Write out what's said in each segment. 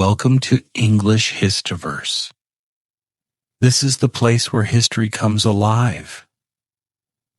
Welcome to English Histoverse. This is the place where history comes alive.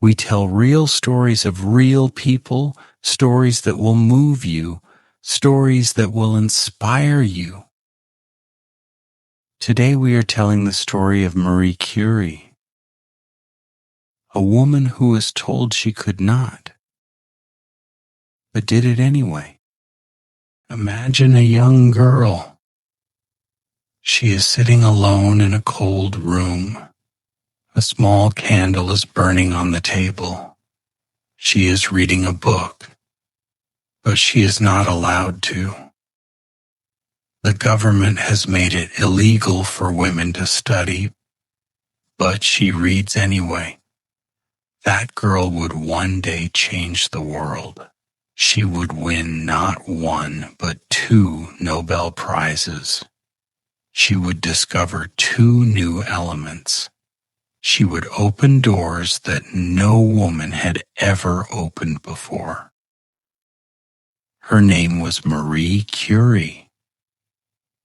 We tell real stories of real people, stories that will move you, stories that will inspire you. Today we are telling the story of Marie Curie, a woman who was told she could not, but did it anyway. Imagine a young girl. She is sitting alone in a cold room. A small candle is burning on the table. She is reading a book, but she is not allowed to. The government has made it illegal for women to study, but she reads anyway. That girl would one day change the world. She would win not one, but 2 Nobel Prizes. She would discover 2 new elements. She would open doors that no woman had ever opened before. Her name was Marie Curie.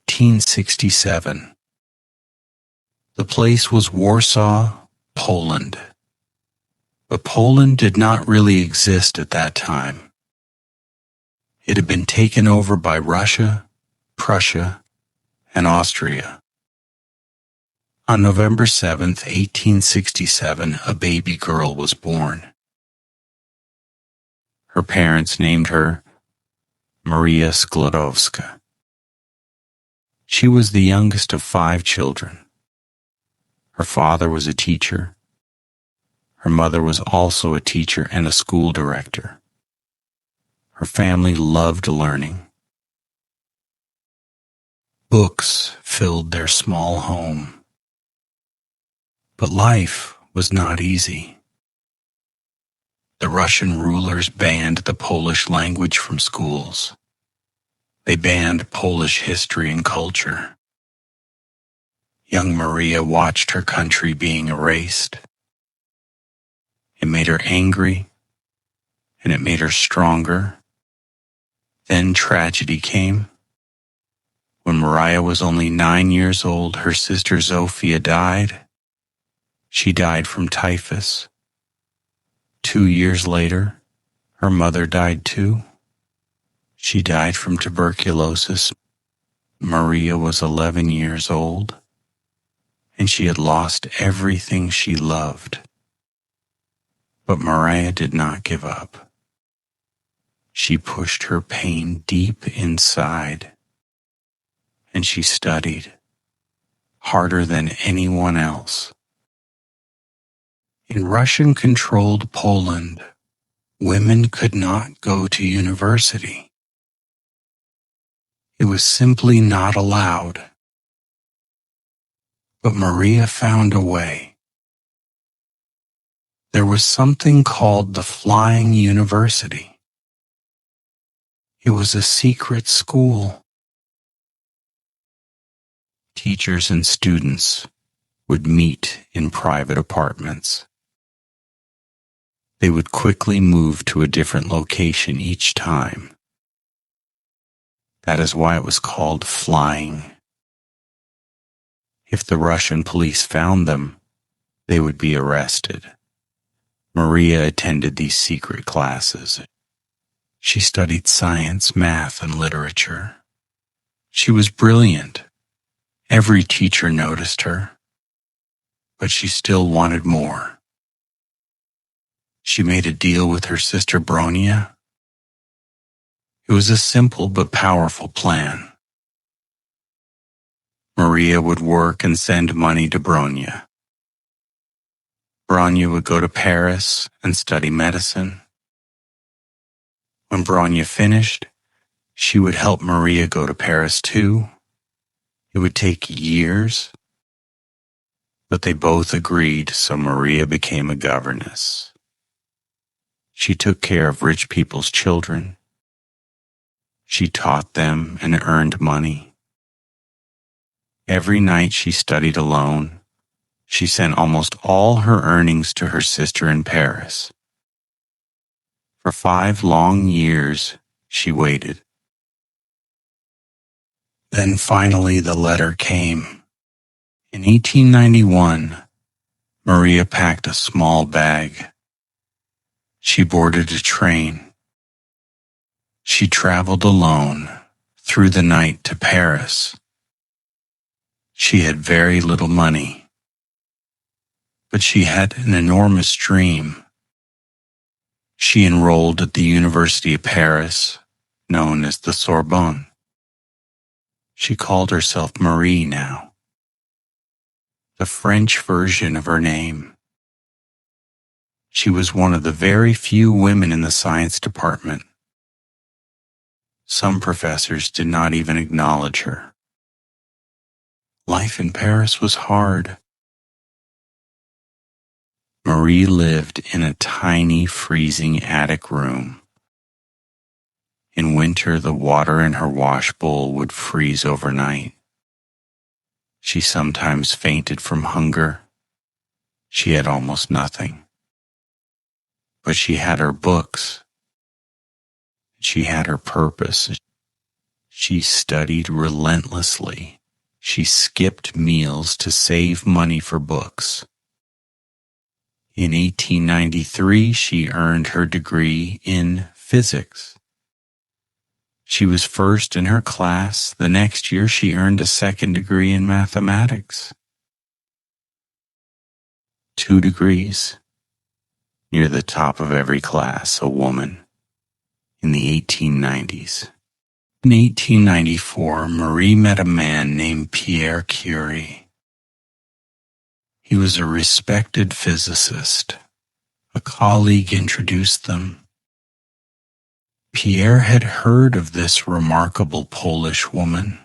1867. The place was Warsaw, Poland. But Poland did not really exist at that time. It had been taken over by Russia, Prussia, and Austria. On November 7th, 1867, a baby girl was born. Her parents named her Maria Skłodowska. She was the youngest of 5 children. Her father was a teacher. Her mother was also a teacher and a school director. Her family loved learning. Books filled their small home. But life was not easy. The Russian rulers banned the Polish language from schools. They banned Polish history and culture. Young Maria watched her country being erased. It made her angry, and it made her stronger. Then tragedy came. When Maria was only 9 years old, her sister Zofia died. She died from typhus. 2 years later, her mother died too. She died from tuberculosis. Maria was 11 years old, and she had lost everything she loved. But Maria did not give up. She pushed her pain deep inside, and she studied harder than anyone else. In Russian-controlled Poland, women could not go to university. It was simply not allowed. But Maria found a way. There was something called the Flying University. It was a secret school. Teachers and students would meet in private apartments. They would quickly move to a different location each time. That is why it was called flying. If the Russian police found them, they would be arrested. Maria attended these secret classes. She studied science, math, and literature. She was brilliant. Every teacher noticed her. But she still wanted more. She made a deal with her sister Bronia. It was a simple but powerful plan. Maria would work and send money to Bronia. Bronia would go to Paris and study medicine. When Bronia finished, she would help Maria go to Paris too. It would take years, but they both agreed, so Maria became a governess. She took care of rich people's children. She taught them and earned money. Every night she studied alone. She sent almost all her earnings to her sister in Paris. For 5 long years, she waited. Then finally the letter came. In 1891, Maria packed a small bag. She boarded a train. She traveled alone through the night to Paris. She had very little money, but she had an enormous dream. She enrolled at the University of Paris, known as the Sorbonne. She called herself Marie now, the French version of her name. She was one of the very few women in the science department. Some professors did not even acknowledge her. Life in Paris was hard. Marie lived in a tiny, freezing attic room. In winter, the water in her wash bowl would freeze overnight. She sometimes fainted from hunger. She had almost nothing. But she had her books. She had her purpose. She studied relentlessly. She skipped meals to save money for books. In 1893, she earned her degree in physics. She was first in her class. The next year, she earned a second degree in mathematics. 2 degrees. Near the top of every class, a woman. In the 1890s. In 1894, Marie met a man named Pierre Curie. He was a respected physicist. A colleague introduced them. Pierre had heard of this remarkable Polish woman.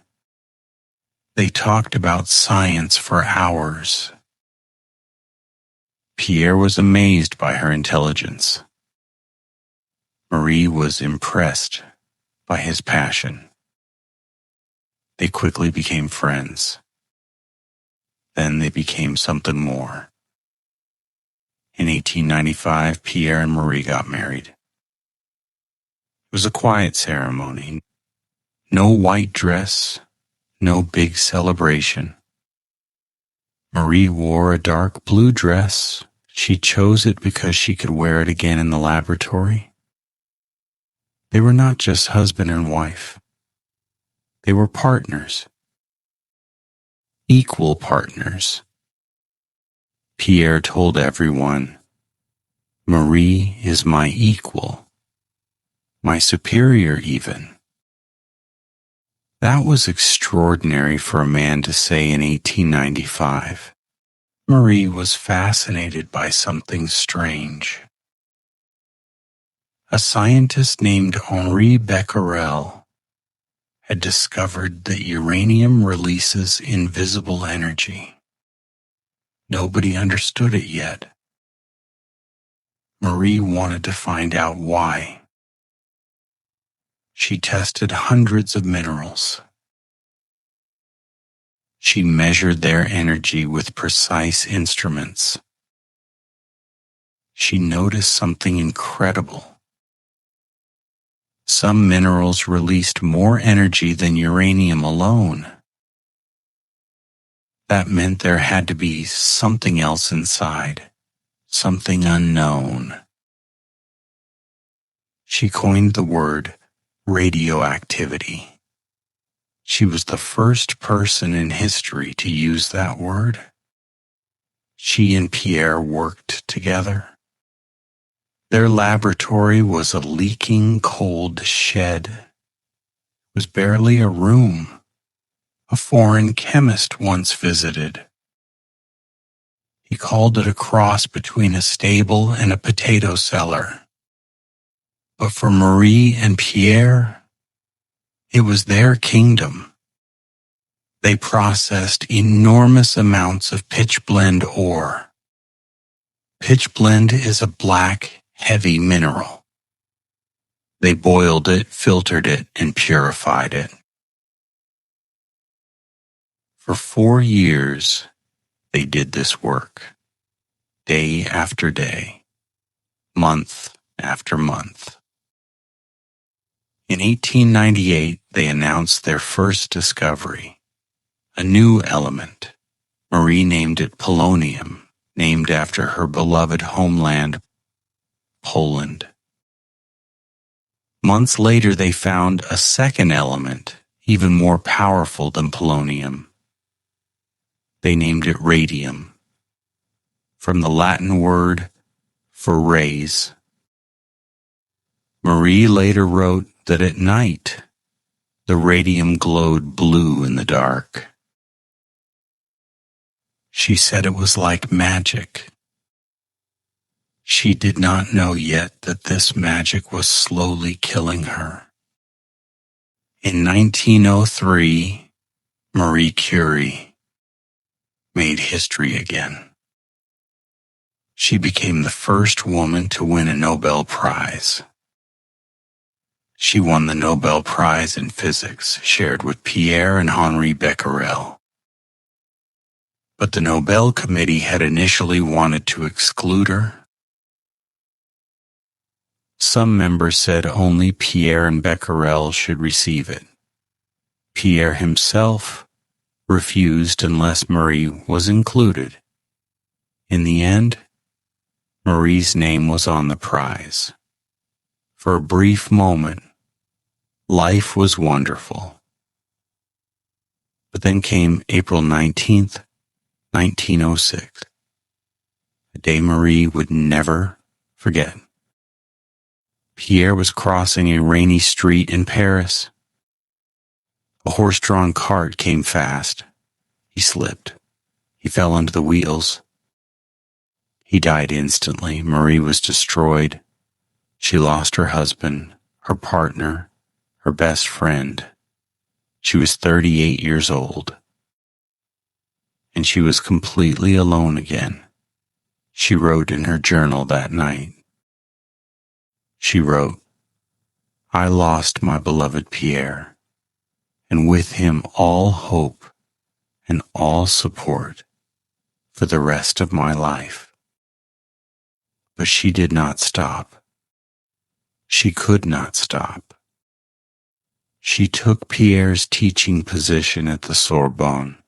They talked about science for hours. Pierre was amazed by her intelligence. Marie was impressed by his passion. They quickly became friends. Then they became something more. In 1895, Pierre and Marie got married. It was a quiet ceremony. No white dress, no big celebration. Marie wore a dark blue dress. She chose it because she could wear it again in the laboratory. They were not just husband and wife. They were partners. Equal partners. Pierre told everyone, "Marie is my equal, my superior even." That was extraordinary for a man to say in 1895. Marie was fascinated by something strange. A scientist named Henri Becquerel had discovered that uranium releases invisible energy. Nobody understood it yet. Marie wanted to find out why. She tested hundreds of minerals. She measured their energy with precise instruments. She noticed something incredible. Some minerals released more energy than uranium alone. That meant there had to be something else inside, something unknown. She coined the word radioactivity. She was the first person in history to use that word. She and Pierre worked together. Their laboratory was a leaking cold shed. It was barely a room. A foreign chemist once visited. He called it a cross between a stable and a potato cellar. But for Marie and Pierre, it was their kingdom. They processed enormous amounts of pitchblende ore. Pitchblende is a black, heavy mineral. They boiled it, filtered it, and purified it. For 4 years, they did this work, day after day, month after month. In 1898, they announced their first discovery, a new element. Marie named it polonium, named after her beloved homeland, Poland. Months later, they found a second element, even more powerful than polonium. They named it radium, from the Latin word for rays. Marie later wrote that at night, the radium glowed blue in the dark. She said it was like magic. She did not know yet that this magic was slowly killing her. In 1903, Marie Curie made history again. She became the first woman to win a Nobel Prize. She won the Nobel Prize in Physics, shared with Pierre and Henri Becquerel. But the Nobel Committee had initially wanted to exclude her. Some members said only Pierre and Becquerel should receive it. Pierre himself refused unless Marie was included. In the end, Marie's name was on the prize. For a brief moment, life was wonderful. But then came April 19th, 1906, a day Marie would never forget. Pierre was crossing a rainy street in Paris. A horse-drawn cart came fast. He slipped. He fell under the wheels. He died instantly. Marie was destroyed. She lost her husband, her partner, her best friend. She was 38 years old. And she was completely alone again. She wrote in her journal that night. She wrote, "I lost my beloved Pierre, and with him all hope and all support for the rest of my life." But she did not stop. She could not stop. She took Pierre's teaching position at the Sorbonne.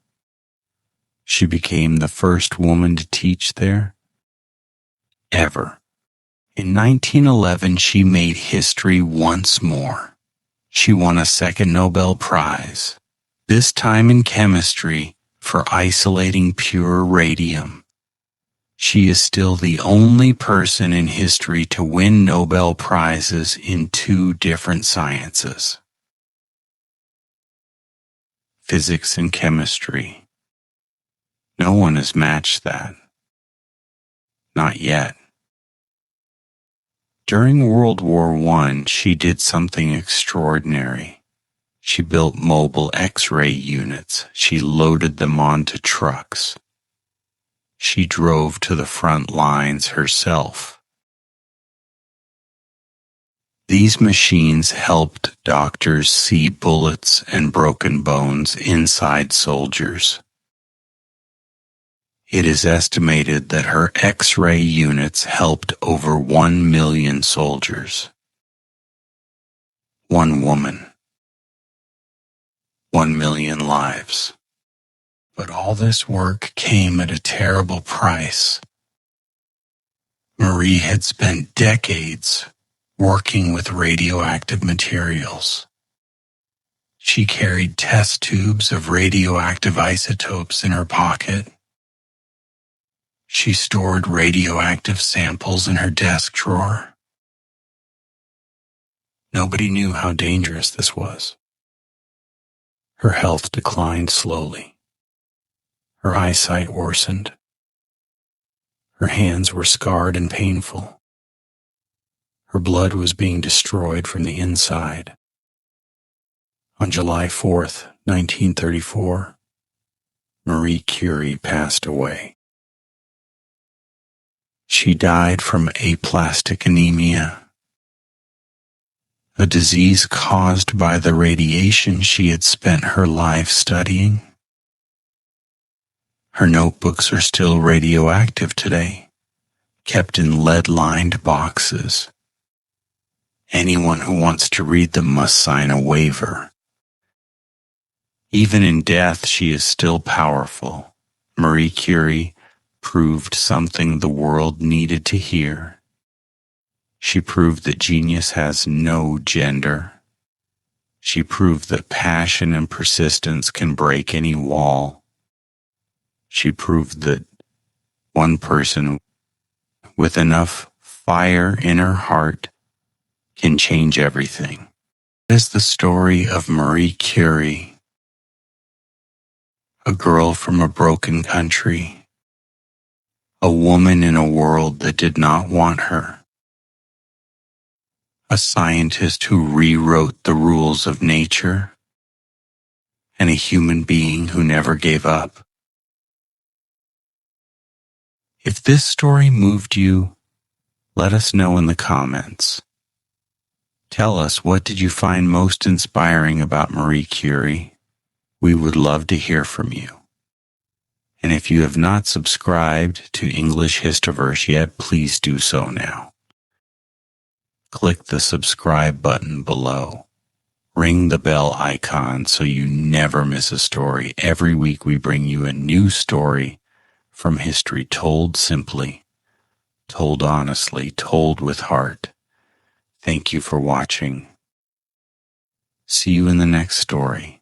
She became the first woman to teach there, ever. In 1911, she made history once more. She won a second Nobel Prize, this time in chemistry for isolating pure radium. She is still the only person in history to win Nobel Prizes in two different sciences, physics and chemistry. No one has matched that. Not yet. During World War I, she did something extraordinary. She built mobile X-ray units. She loaded them onto trucks. She drove to the front lines herself. These machines helped doctors see bullets and broken bones inside soldiers. It is estimated that her X-ray units helped over 1 million soldiers. One woman. 1 million lives. But all this work came at a terrible price. Marie had spent decades working with radioactive materials. She carried test tubes of radioactive isotopes in her pocket. She stored radioactive samples in her desk drawer. Nobody knew how dangerous this was. Her health declined slowly. Her eyesight worsened. Her hands were scarred and painful. Her blood was being destroyed from the inside. On July 4th, 1934, Marie Curie passed away. She died from aplastic anemia, a disease caused by the radiation she had spent her life studying. Her notebooks are still radioactive today, kept in lead-lined boxes. Anyone who wants to read them must sign a waiver. Even in death, she is still powerful. Marie Curie proved something the world needed to hear. She proved that genius has no gender. She proved that passion and persistence can break any wall. She proved that one person with enough fire in her heart can change everything. It is the story of Marie Curie, a girl from a broken country, a woman in a world that did not want her, a scientist who rewrote the rules of nature, and a human being who never gave up. If this story moved you, let us know in the comments. Tell us, what did you find most inspiring about Marie Curie? We would love to hear from you. And if you have not subscribed to English Histoverse yet, please do so now. Click the subscribe button below. Ring the bell icon so you never miss a story. Every week we bring you a new story from history, told simply, told honestly, told with heart. Thank you for watching. See you in the next story.